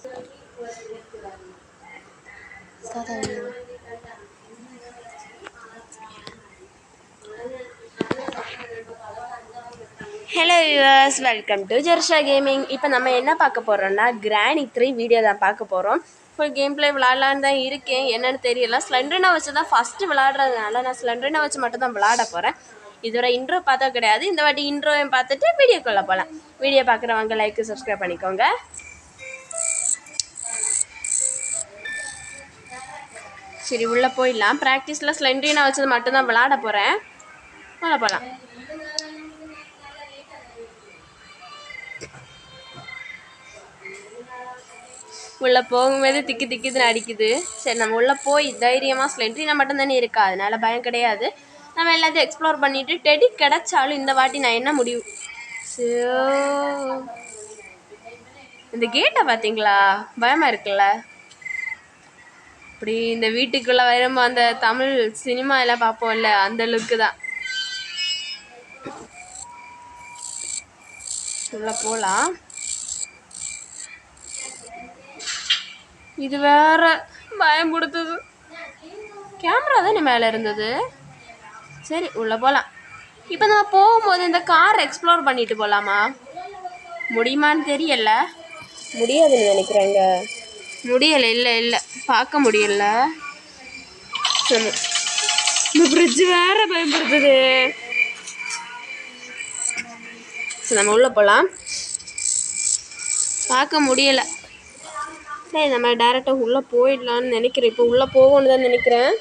Hello yours, welcome to Jersha gaming. இப்போ நம்ம என்ன பார்க்க போகிறோம்னா கிரானி 3 வீடியோ தான் பார்க்க போகிறோம். ஃபுல் கேம் பிளே விளாட்லான்னு தான் இருக்கேன், என்னென்னு தெரியல. ஸ்லெண்டரினா வச்சு தான் ஃபஸ்ட்டு விளாட்றதுனால நான் ஸ்லெண்டரினா வச்சு மட்டும் தான் விளாட போகிறேன். இதுவரை இன்ட்ரோ பார்த்தா கிடையாது. இந்த வாட்டி இன்ட்ரோவையும் பார்த்துட்டு வீடியோக்குள்ளே போகலாம். வீடியோ பார்க்குறவங்க லைக் சப்ஸ்கிரைப் பண்ணிக்கோங்க. சரி, உள்ளே போயிடலாம். ப்ராக்டிஸில் ஸ்லெண்டரினா வச்சது மட்டும்தான் விளாட போகிறேன். உள்ளே போகலாம். உள்ளே போகும்போது திக்கி திக்கிதுன்னு அடிக்குது. சரி, நம்ம உள்ளே போய் தைரியமாக ஸ்லெண்டரினா மட்டும் தானே இருக்கா, அதனால பயம் கிடையாது. நம்ம எல்லாத்தையும் எக்ஸ்ப்ளோர் பண்ணிவிட்டு டெடி கிடச்சாலும் இந்த வாட்டி நான் என்ன முடிவு. இந்த கேட்டை பார்த்தீங்களா, பயமாக இருக்குல்ல. அப்படி இந்த வீட்டுக்குள்ளே வரும்போது அந்த தமிழ் சினிமா எல்லாம் பார்ப்போம்ல, அந்த லுக்கு தான். உள்ளே போகலாம். இது வேற பயம் கொடுத்தது. கேமரா தானே மேலே இருந்தது. சரி, உள்ளே போகலாம். இப்போ நம்ம போகும்போது இந்த கார் எக்ஸ்ப்ளோர் பண்ணிட்டு போகலாமா? முடியுமான்னு தெரியல. முடியாதுன்னு நினைக்கிறேங்க. முடியலை. இல்லை பார்க்க முடியல. இந்த பிரிட்ஜு வேற பயன்படுத்துது. சரி, நம்ம உள்ளே போகலாம். பார்க்க முடியலை. சரி, நம்ம டேரெக்டாக உள்ளே போயிடலான்னு நினைக்கிறேன். இப்போ உள்ளே போகணுன்னு தான் நினைக்கிறேன்.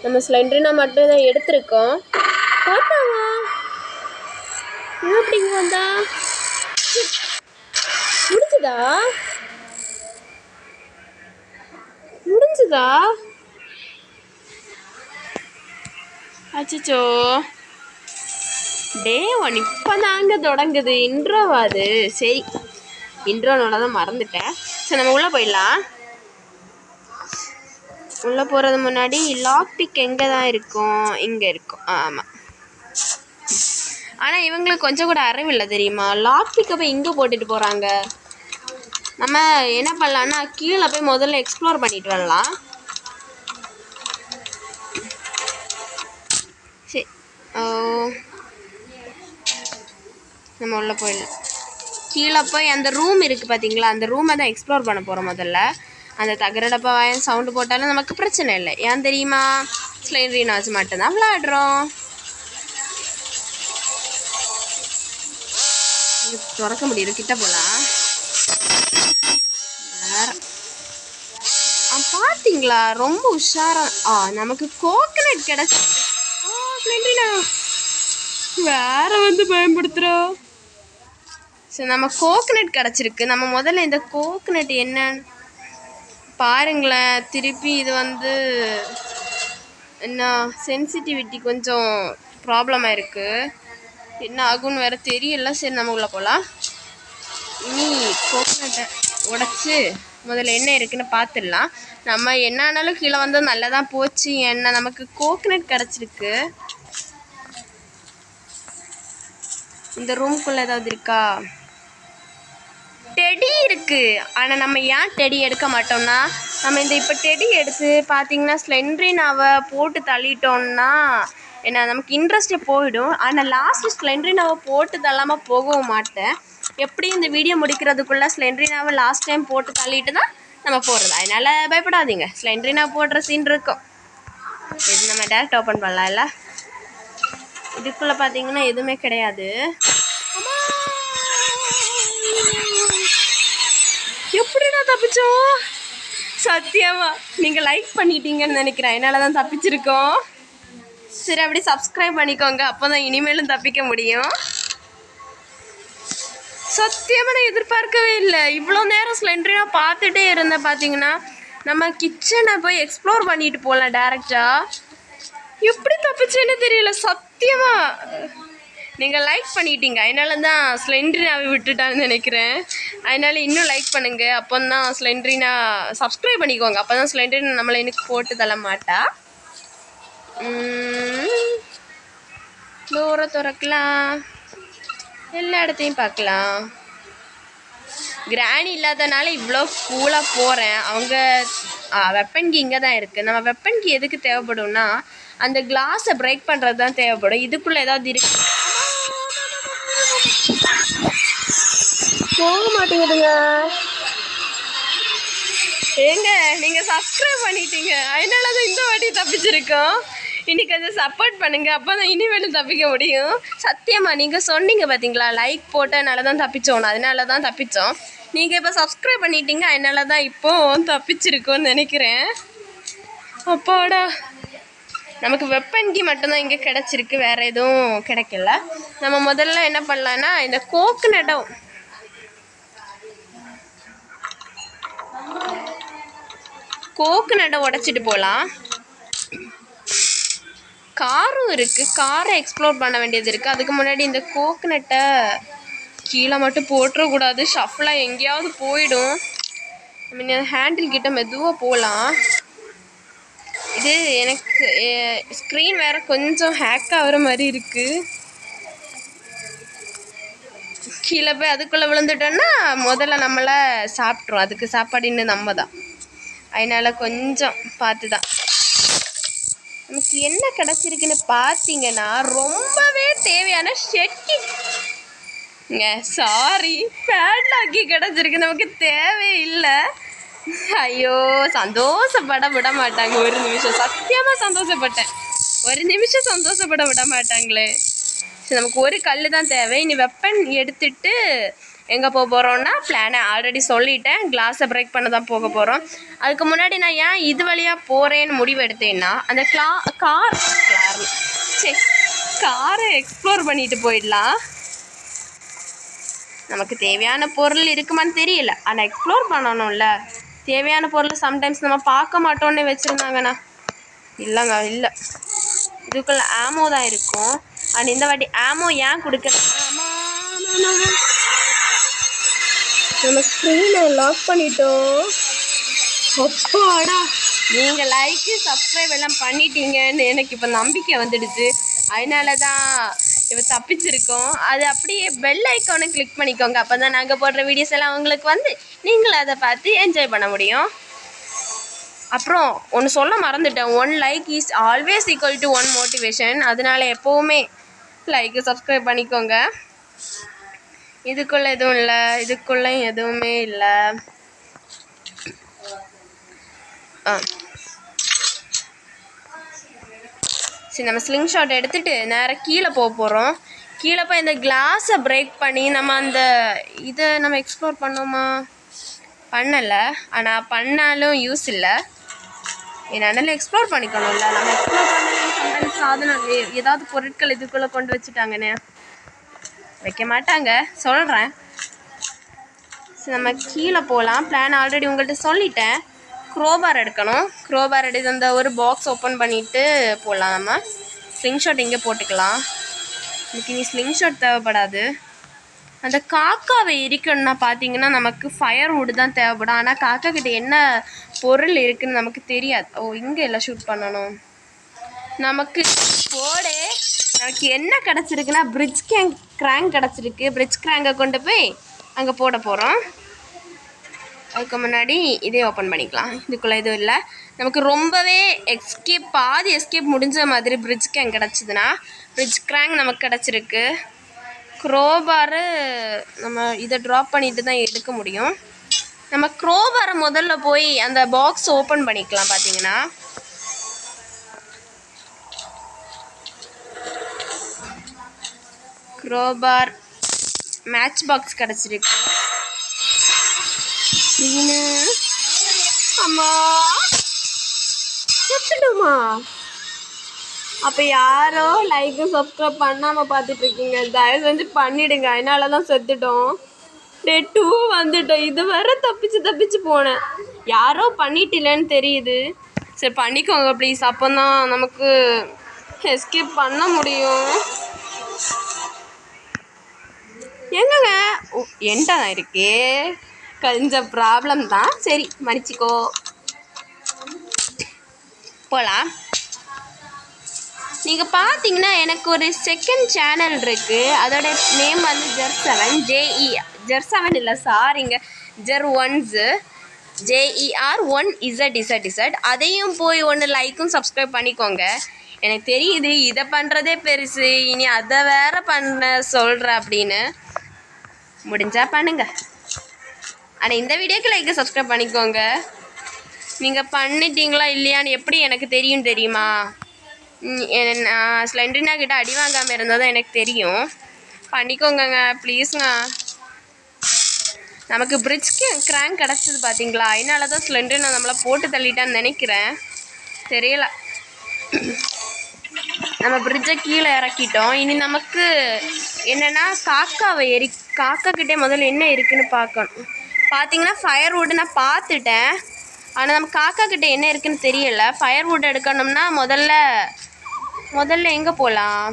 நம்ம ஸ்லெண்டரினா மட்டும் தான் எடுத்திருக்கோம். பார்த்தாங்க அப்படிங்க வந்தா முடிஞ்சுதா? அச்சோ, டே 1 இப்போ தாங்க தொடங்குது. இன்ட்ரோவாது. சரி, இன்ட்ரோனால தான் மறந்துட்டேன். சரி, நம்ம உள்ளே போயிடலாம். உள்ளே போகிறது முன்னாடி லாக் பிக் எங்கே தான் இருக்கும்? இங்கே இருக்கும். ஆமாம். ஆனால் இவங்களுக்கு கொஞ்சம் கூட அறிவில்லை தெரியுமா? லாக் பிக்கை போய் இங்கே போட்டுட்டு போகிறாங்க. நம்ம என்ன பண்ணலான்னா கீழே போய் முதல்ல எக்ஸ்ப்ளோர் பண்ணிட்டு வரலாம். சரி, நம்ம உள்ளே போயிடலாம். கீழே போய் அந்த ரூம் இருக்குது பார்த்தீங்களா, அந்த ரூமை தான் எக்ஸ்ப்ளோர் பண்ண போகிறோம். முதல்ல அந்த தகரடப்பா வாயன் சவுண்டு போட்டாலும் நமக்கு பிரச்சனை இல்லை. ஏன் தெரியுமா? ஸ்லெண்டரினாஸ் மட்டும்தான் விளையாடுறோம். திறக்க முடியுது. கிட்ட போகலாம். பார்த்தீங்களா, ரொம்ப உஷாரா. நமக்கு கோகனட் கிடச்சி. ஸ்லெண்டரினா வேற வந்து பயன்படுத்துகிறோம். சரி, நம்ம கோகனட் கிடச்சிருக்கு. நம்ம முதல்ல இந்த கோகனட் என்னன்னு பாருங்களேன். திருப்பி இது வந்து என்ன சென்சிட்டிவிட்டி கொஞ்சம் ப்ராப்ளமாக இருக்குது. என்ன ஆகுன்னு வேறு தெரியல. சரி, நம்ம உள்ளே போகலாம். இனி கோகனட்டை உடச்சி முதல்ல என்ன இருக்குன்னு பார்த்துடலாம். நம்ம என்ன ஆனாலும் கீழே வந்து நல்லா தான் போச்சு. என்ன நமக்கு கோகனட் கிடச்சிருக்கு. இந்த ரூம்குள்ளே ஏதாவது இருக்கா? டெடி இருக்குது. ஆனால் நம்ம ஏன் டெடி எடுக்க மாட்டோம்னா, நம்ம இப்போ டெடி எடுத்து பார்த்தீங்கன்னா ஸ்லெண்டரினாவை போட்டு தள்ளிட்டோம்னா என்ன நமக்கு இன்ட்ரெஸ்ட்டே போயிடும். ஆனால் லாஸ்ட்டு ஸ்லெண்டரினாவை போட்டு தள்ளாமல் போகவும் மாட்டேன். எப்படி இந்த வீடியோ முடிக்கிறதுக்குள்ளே ஸ்லெண்டரினாவை லாஸ்ட் டைம் போட்டு தள்ளிட்டு தான் நம்ம போடுறது. அதனால் பயப்படாதீங்க, ஸ்லெண்டரினா போடுற சீன் இருக்கும். இது நம்ம டேரக்ட் ஓப்பன் பண்ணலாம். இல்லை, இதுக்குள்ளே பார்த்தீங்கன்னா எதுவுமே கிடையாது. எப்படிடா தப்பிச்சோம்? சத்தியமா நீங்கள் லைக் பண்ணிட்டீங்கன்னு நினைக்கிறேன், என்னால் தான் தப்பிச்சிருக்கோம். சரி, அப்படி சப்ஸ்கிரைப் பண்ணிக்கோங்க, அப்போ தான் இனிமேலும் தப்பிக்க முடியும். சத்தியமாக நான் எதிர்பார்க்கவே இல்லை. இவ்வளோ நேரம் ஸ்லெண்டரினா பார்த்துட்டே இருந்தேன். பார்த்தீங்கன்னா நம்ம கிச்சனை போய் எக்ஸ்ப்ளோர் பண்ணிட்டு போகலாம் டேரெக்டாக. எப்படி தப்பிச்சேன்னு தெரியல சத்தியமாக. நீங்கள் லைக் பண்ணிட்டீங்க, அதனால தான் ஸ்லெண்டரினாவை விட்டுட்டான்னு நினைக்கிறேன். அதனால் இன்னும் லைக் பண்ணுங்கள், அப்போ தான் ஸ்லெண்டரினா சப்ஸ்கிரைப் பண்ணிக்கோங்க, அப்போ தான் ஸ்லெண்டரினா நம்மளை எனக்கு போட்டு தள்ள மாட்டா. டோரை திறக்கலாம், எல்லா இடத்தையும் பார்க்கலாம். கிராணி இல்லாதனால இவ்வளோ கூலாக போகிறேன். அவங்க வெப்பன் கீ இங்கே தான் இருக்குது. நம்ம வெப்பன் கீ எதுக்கு தேவைப்படும்னா அந்த கிளாஸை பிரேக் பண்ணுறது தான் தேவைப்படும். இதுக்குள்ளே ஏதாவது இருக்கு போக மாட்டேங்குதுங்க. ஏங்க நீங்கள் சப்ஸ்கிரைப் பண்ணிட்டீங்க, அதனால தான் இந்த வாட்டி தப்பிச்சிருக்கோம். இன்னைக்கு கொஞ்சம் சப்போர்ட் பண்ணுங்கள், அப்போ தான் இனிமேலும் தப்பிக்க முடியும். சத்தியமாக நீங்கள் சொன்னீங்க பார்த்தீங்களா, லைக் போட்டனால தான் தப்பிச்சோம், அதனால தான் தப்பித்தோம். நீங்கள் இப்போ சப்ஸ்கிரைப் பண்ணிட்டீங்க, அதனால தான் இப்போது தப்பிச்சிருக்கோன்னு நினைக்கிறேன். அப்பாடா, நமக்கு வெப்பன் கீ மட்டும்தான் இங்கே கிடச்சிருக்கு, வேறு எதுவும் கிடைக்கல. நம்ம முதல்ல என்ன பண்ணலான்னா இந்த கோகனட்டை உடைச்சிட்டு போகலாம். காரும் இருக்குது, காரை எக்ஸ்ப்ளோர் பண்ண வேண்டியது இருக்குது. அதுக்கு முன்னாடி இந்த கோகனட்டை கீழே மட்டும் போட்டுறக்கூடாது, ஷஃப்லாக எங்கேயாவது போயிடும். மீன் ஹேண்டில் கிட்ட மெதுவாக போகலாம். இது எனக்கு ஸ்க்ரீன் வேறு கொஞ்சம் ஹேக் ஆகிற மாதிரி இருக்குது. கீழே போய் அதுக்குள்ளே விழுந்துட்டோன்னா முதல்ல நம்மளை சாப்பிட்றோம். அதுக்கு சாப்பாடுன்னு நம்ம தான், அதனால் கொஞ்சம் பார்த்து தான். நமக்கு என்ன கிடச்சிருக்குன்னு பார்த்தீங்கன்னா ரொம்பவே தேவையான சாரி பேட்லாக்கி கிடச்சிருக்கு, நமக்கு தேவையில்லை. ஐயோ, சந்தோஷப்பட விட மாட்டாங்க ஒரு நிமிஷம். சத்தியமாக சந்தோஷப்பட்டேன், ஒரு நிமிஷம் சந்தோஷப்பட விட மாட்டாங்களே. சரி, நமக்கு ஒரு கல் தான் தேவை. இனி வெப்பன் எடுத்துட்டு எங்கே போக போகிறோன்னா பிளானை ஆல்ரெடி சொல்லிட்டேன், கிளாஸை பிரேக் பண்ண தான் போக போகிறோம். அதுக்கு முன்னாடி நான் ஏன் இது வழியாக போகிறேன்னு முடிவு எடுத்தேன்னா அந்த காரை எக்ஸ்ப்ளோர் பண்ணிட்டு போயிடலாம். நமக்கு தேவையான பொருள் இருக்குமான்னு தெரியல, ஆனால் எக்ஸ்ப்ளோர் பண்ணணும்ல. தேவையான பொருள் சம்டைம்ஸ் நம்ம பார்க்க மாட்டோன்னே வச்சுருந்தாங்கண்ணா. இல்லைங்க, இல்லை, இதுக்குள்ளே ஆமோ தான் இருக்கும். அண்ட் இந்த வாட்டி ஆமோ ஏன் கொடுக்குறேன், நம்ம ஸ்க்ரீனை லாக் பண்ணிட்டோம். அப்பாடா, நீங்கள் லைக்கு சப்ஸ்கிரைப் எல்லாம் பண்ணிட்டீங்கன்னு எனக்கு இப்போ நம்பிக்கை வந்துடுச்சு. அதனால தான் இப்போ தப்பிச்சிருக்கோம். அது அப்படியே பெல் ஐக்கானை கிளிக் பண்ணிக்கோங்க, அப்போ தான் நாங்கள் போடுற வீடியோஸ் எல்லாம் உங்களுக்கு வந்து நீங்களும் அதை பார்த்து என்ஜாய் பண்ண முடியும். அப்புறம் ஒன்று சொல்ல மறந்துட்டேன், 1 like is always equal to 1 motivation. அதனால எப்போவுமே லைக்கு சப்ஸ்கிரைப் பண்ணிக்கோங்க. இதுக்குள்ளே எதுவும் இல்லை, இதுக்குள்ளே எதுவுமே இல்லை. சரி, நம்ம ஸ்லிங் ஷாட் எடுத்துகிட்டு நேராக கீழே போக போகிறோம். கீழே போய் இந்த கிளாஸை பிரேக் பண்ணி நம்ம அந்த இதை நம்ம எக்ஸ்ப்ளோர் பண்ணோமா, பண்ணலை. ஆனால் பண்ணாலும் யூஸ் இல்லை, என்னால் எக்ஸ்ப்ளோர் பண்ணிக்கணும்ல. நம்ம எக்ஸ்ப்ளோர் பண்ணலாம். சம்டைம்ஸ் சாதனம் ஏதாவது பொருட்கள் இதுக்குள்ளே கொண்டு வச்சுட்டாங்கண்ணே, வைக்க மாட்டாங்க, சொல்கிறேன். சரி, நம்ம கீழே போகலாம். பிளான் ஆல்ரெடி உங்கள்கிட்ட சொல்லிட்டேன். க்ரோபார் எடுக்கணும். க்ரோபார் எடுத்து அந்த ஒரு பாக்ஸ் ஓப்பன் பண்ணிவிட்டு போடலாம். நம்ம ஸ்லிங் ஷாட் இங்கே போட்டுக்கலாம். இதுக்கு இனி ஸ்லிங் ஷாட் தேவைப்படாது. அந்த காக்காவை இருக்கணும்னா பார்த்தீங்கன்னா நமக்கு ஃபயர் வுட் தான் தேவைப்படும். ஆனால் காக்கா கிட்ட என்ன பொருள் இருக்குதுன்னு நமக்கு தெரியாது. ஓ, இங்கே எல்லாம் ஷூட் பண்ணணும். நமக்கு நமக்கு என்ன கிடச்சிருக்குன்னா பிரிட்ஜ் கிராங்க் கிடச்சிருக்கு. பிரிட்ஜ் கிராங்கை கொண்டு போய் அங்கே போட போகிறோம். அதுக்கு முன்னாடி இதே ஓப்பன் பண்ணிக்கலாம். இதுக்குள்ளே எதுவும் இல்லை. நமக்கு ரொம்பவே பாதி எஸ்கேப் முடிஞ்ச மாதிரி பிரிட்ஜ் கேங் கிடச்சிதுன்னா பிரிட்ஜ் கிராங்க் நமக்கு கிடச்சிருக்கு. க்ரோபாரு நம்ம இதை ட்ராப் பண்ணிட்டு தான் எடுக்க முடியும். நம்ம க்ரோபாரை முதல்ல போய் அந்த பாக்ஸ் ஓப்பன் பண்ணிக்கலாம். பார்த்தீங்கன்னா க்ரோபார் மேட்ச் பாக்ஸ் கிடச்சிருக்கு. அம்மா செத்துடுமா? அப்போ யாரோ லைக்கு சப்ஸ்கிரைப் பண்ணாமல் பார்த்துட்ருக்கீங்க, தயவு செஞ்சு பண்ணிவிடுங்க. அதனால தான் செத்துட்டோம். டே 2 வந்துட்டோம். இது வர தப்பிச்சு போனேன். யாரோ பண்ணிட்டில்லன்னு தெரியுது. சரி, பண்ணிக்கோங்க ப்ளீஸ், அப்போ தான் நமக்கு எஸ்கேப் பண்ண முடியும். எங்கங்க என்கிட்ட தான் இருக்கே, கொஞ்சம் ப்ராப்ளம் தான். சரி, மன்னிச்சிக்கோ, போகலாம். நீங்கள் பார்த்தீங்கன்னா எனக்கு ஒரு செகண்ட் சேனல் இருக்குது. அதோட நேம் வந்து ஜெர்7 JER7 இல்லை, சாரிங்க, JER1 JER1ZZZ. அதையும் போய் ஒன்று லைக்கும் சப்ஸ்கிரைப் பண்ணிக்கோங்க. எனக்கு தெரியுது இதை பண்ணுறதே பெருசு, இனி அதை வேற பண்ண சொல்கிற அப்படின்னு. முடிஞ்சா பண்ணுங்க. ஆனால் இந்த வீடியோக்கு லைக்கு சப்ஸ்கிரைப் பண்ணிக்கோங்க. நீங்கள் பண்ணிட்டீங்களா இல்லையான்னு எப்படி எனக்கு தெரியுமா? நான் ஸ்லெண்ட்ரினா கிட்ட அடி வாங்காமல் இருந்தால் தான் எனக்கு தெரியும். பண்ணிக்கோங்க ப்ளீஸுங்க. நமக்கு பிரிட்ஜ்க்கு கிராங்க் கிடச்சிது பார்த்தீங்களா? அதனால தான் ஸ்லெண்ட்ரினா நம்மளை போட்டு தள்ளிட்டான்னு நினைக்கிறேன், தெரியல. நம்ம பிரிட்ஜை கீழே இறக்கிட்டோம். இனி நமக்கு என்னென்னா காக்கா கிட்டே முதல்ல என்ன இருக்குதுன்னு பார்க்கணும். பார்த்தீங்கன்னா ஃபயர்வுட் நான் பார்த்துட்டேன், ஆனால் நம்ம காக்கா கிட்டே என்ன இருக்குதுன்னு தெரியல. ஃபயர்வுட் எடுக்கணும்னா முதல்ல எங்கே போகலாம்?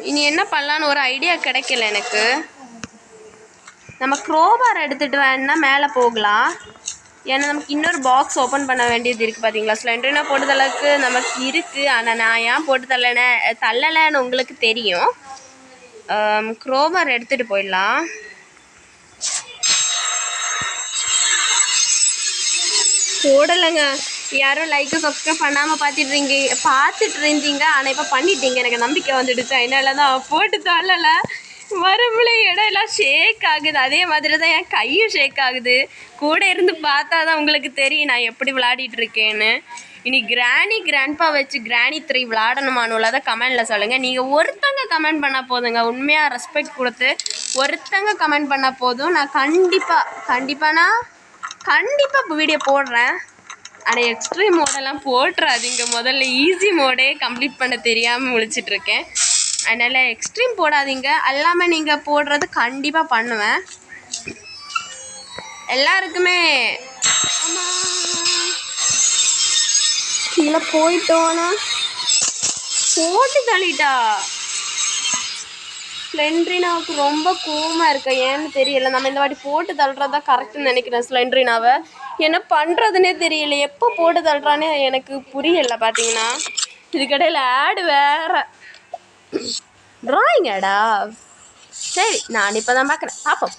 இனி என்ன பண்ணலான்னு ஒரு ஐடியா கிடைக்கல எனக்கு. நம்ம க்ரோபார் எடுத்துகிட்டு வேணா மேலே போகலாம். ஏன்னா நமக்கு இன்னொரு பாக்ஸ் ஓப்பன் பண்ண வேண்டியது இருக்குது பார்த்தீங்களா? ஸ்லெண்ட்ரினா போட்டுதளவுக்கு நமக்கு இருக்குது, ஆனால் நான் ஏன் போட்டு தள்ளலைன்னு உங்களுக்கு தெரியும். க்ரோபார் எடுத்துகிட்டு போயிடலாம். போடலைங்க, யாரும் லைக்கு சப்ஸ்கிரைப் பண்ணாமல் பார்த்துட்டு இருந்தீங்க, ஆனால் இப்போ பண்ணிட்டீங்க. எனக்கு நம்பிக்கை வந்துடுச்சு, அதனால தான் போட்டு தள்ளலை. வரப்புல இடம் எல்லாம் ஷேக் ஆகுது, அதே மாதிரி தான் என் கையும் ஷேக் ஆகுது. கூட இருந்து பார்த்தா தான் உங்களுக்கு தெரியும் நான் எப்படி விளையாடிட்டு இருக்கேன்னு. இனி கிராண்ட்பா வச்சு கிராணி 3 விளையாடணுமானுள்ள தான் கமெண்டில் சொல்லுங்கள். நீங்கள் ஒருத்தங்க கமெண்ட் பண்ணால் போதுங்க, உண்மையாக ரெஸ்பெக்ட் கொடுத்து ஒருத்தங்க கமெண்ட் பண்ணால் போதும். நான் கண்டிப்பாக வீடியோ போடுறேன். ஆனால் எக்ஸ்ட்ரீம் மோடெல்லாம் போட்டுறாதீங்க. முதல்ல ஈஸி மோடே கம்ப்ளீட் பண்ண தெரியாமல் முழிச்சிட்ருக்கேன், அதனால் எக்ஸ்ட்ரீம் போடாதீங்க. எல்லாமே நீங்கள் போடுறது கண்டிப்பாக பண்ணுவேன். எல்லாருக்குமே கீழே போயிட்டோன்னா போட்டு தள்ளிட்டா. ஸ்லெண்ட்ரினாவுக்கு ரொம்ப கோவமாக இருக்க, ஏன்னு தெரியல. நம்ம இந்த வாட்டி போட்டு தள்ளுறதா கரெக்டுன்னு நினைக்கிறேன். ஸ்லெண்ட்ரினாவை என்ன பண்ணுறதுனே தெரியல, எப்போ போட்டு தள்ளுறானே எனக்கு புரியலை. பார்த்தீங்கன்னா இதுக்கடையில் ஆடு வேறு ட்ராயிங் ஆடா. சரி, நான் இப்போ தான் பார்க்குறேன், பார்ப்போம்.